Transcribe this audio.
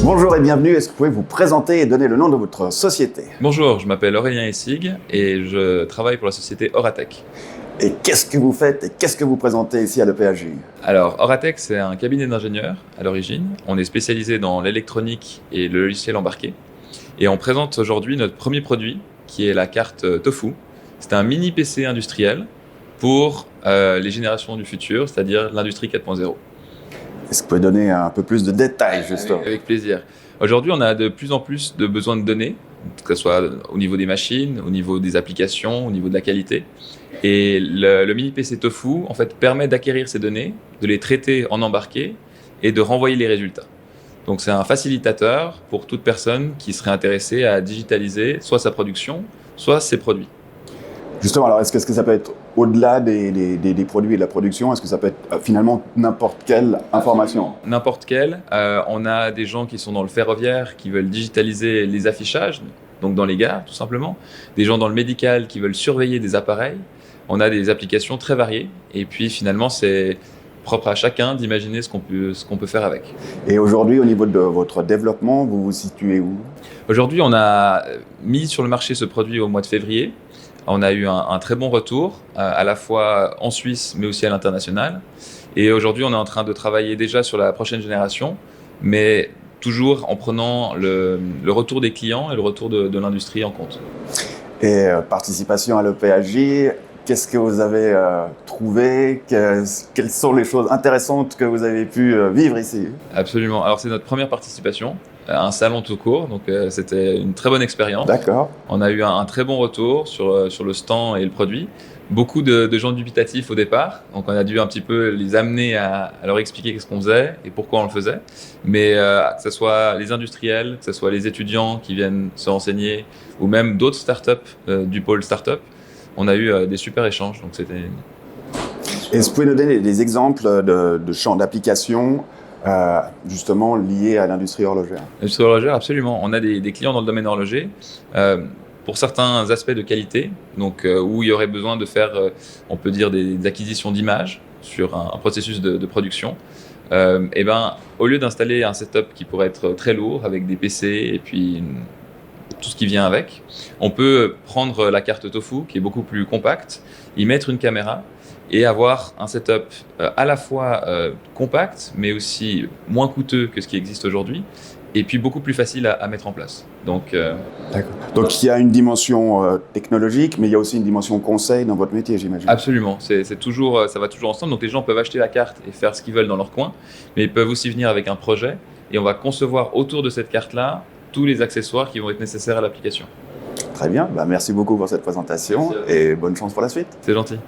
Bonjour et bienvenue, est-ce que vous pouvez vous présenter et donner le nom de votre société? Bonjour, je m'appelle Aurélien Essig et je travaille pour la société Auratech. Et qu'est-ce que vous faites et qu'est-ce que vous présentez ici à l'EPHJ? Alors, Auratech, c'est un cabinet d'ingénieurs à l'origine. On est spécialisé dans l'électronique et le logiciel embarqué. Et on présente aujourd'hui notre premier produit, qui est la carte Tofu. C'est un mini PC industriel pour les générations du futur, c'est-à-dire l'industrie 4.0. Est-ce que vous pouvez donner un peu plus de détails, justement? Avec plaisir. Aujourd'hui, on a de plus en plus de besoins de données, que ce soit au niveau des machines, au niveau des applications, au niveau de la qualité. Et le mini PC Tofu, en fait, permet d'acquérir ces données, de les traiter en embarqué et de renvoyer les résultats. Donc, c'est un facilitateur pour toute personne qui serait intéressée à digitaliser soit sa production, soit ses produits. Justement, alors est-ce que ça peut être au-delà des produits et de la production? Est-ce que ça peut être finalement n'importe quelle information? N'importe quelle. On a des gens qui sont dans le ferroviaire, qui veulent digitaliser les affichages, donc dans les gares tout simplement. Des gens dans le médical qui veulent surveiller des appareils. On a des applications très variées. Et puis finalement, c'est propre à chacun d'imaginer ce qu'on peut faire avec. Et aujourd'hui, au niveau de votre développement, vous vous situez où? Aujourd'hui, on a mis sur le marché ce produit au mois de février. On a eu un très bon retour, à la fois en Suisse, mais aussi à l'international. Et aujourd'hui, on est en train de travailler déjà sur la prochaine génération, mais toujours en prenant le retour des clients et le retour de l'industrie en compte. Et participation à l'EPHJ, qu'est-ce que vous avez trouvé? Quelles sont les choses intéressantes que vous avez pu vivre ici? Absolument. Alors, c'est notre première participation à un salon tout court, donc c'était une très bonne expérience. D'accord. On a eu un très bon retour sur le stand et le produit. Beaucoup de gens dubitatifs au départ, donc on a dû un petit peu les amener à leur expliquer ce qu'on faisait et pourquoi on le faisait. Mais que ce soit les industriels, que ce soit les étudiants qui viennent se renseigner, ou même d'autres startups du pôle startup, on a eu des super échanges. Donc c'était. Est-ce que vous pouvez nous donner des exemples de champs d'application justement liés à l'industrie horlogère? L'industrie horlogère, absolument. On a des clients dans le domaine horloger. Pour certains aspects de qualité, donc où il y aurait besoin de faire, on peut dire, des acquisitions d'images sur un processus de production, et au lieu d'installer un setup qui pourrait être très lourd avec des PC et puis tout ce qui vient avec, on peut prendre la carte Tofu qui est beaucoup plus compacte, y mettre une caméra et avoir un setup à la fois compact mais aussi moins coûteux que ce qui existe aujourd'hui, et puis beaucoup plus facile à mettre en place. Donc il y a une dimension technologique, mais il y a aussi une dimension conseil dans votre métier, j'imagine. Absolument, c'est toujours, ça va toujours ensemble. Donc les gens peuvent acheter la carte et faire ce qu'ils veulent dans leur coin, mais ils peuvent aussi venir avec un projet et on va concevoir autour de cette carte-là tous les accessoires qui vont être nécessaires à l'application. Très bien, merci beaucoup pour cette présentation et bonne chance pour la suite. C'est gentil.